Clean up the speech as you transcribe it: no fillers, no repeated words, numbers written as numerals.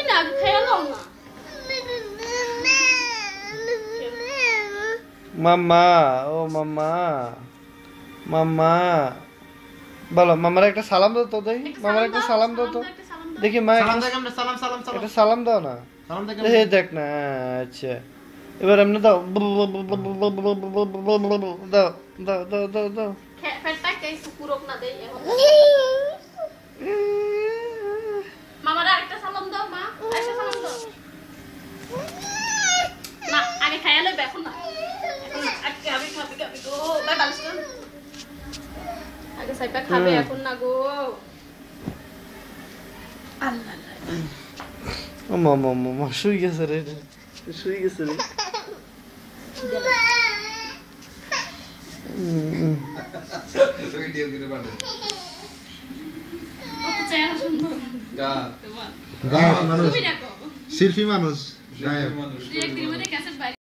না খেয়ে নাও না মাম্মা ও মাম্মা মাম্মা বলো মামার একটা সালাম দাও তো দেখি মামার একটা সালাম দাও তো দেখি মা সালাম দাও আমরা সালাম সালাম সালাম একটা সালাম দাও না সালাম দাও এই দেখ না আচ্ছা এবার এমনি দাও দাও দাও দাও দাও দাও ফেটটা কে কুকুরক না দেই এখন মামার আরেকটা সালাম দাও মা আরেকটা সালাম দাও না আগে খাইয়া লইবে এখন না এখন না আগে আমি খাবি গো বাই বালিশ কর আগে সাইপা খাবে এখন না গো আল্লাহ ও মামা মামা শুই গেছে রে শুই গেছে রে ভিডিও করে বানাই ও চেহারা সুন্দর গা মানুষ তুমি দেখো শিল্পী মানুষ গায়ক মানুষ এক দিন মধ্যে ক্যাসেট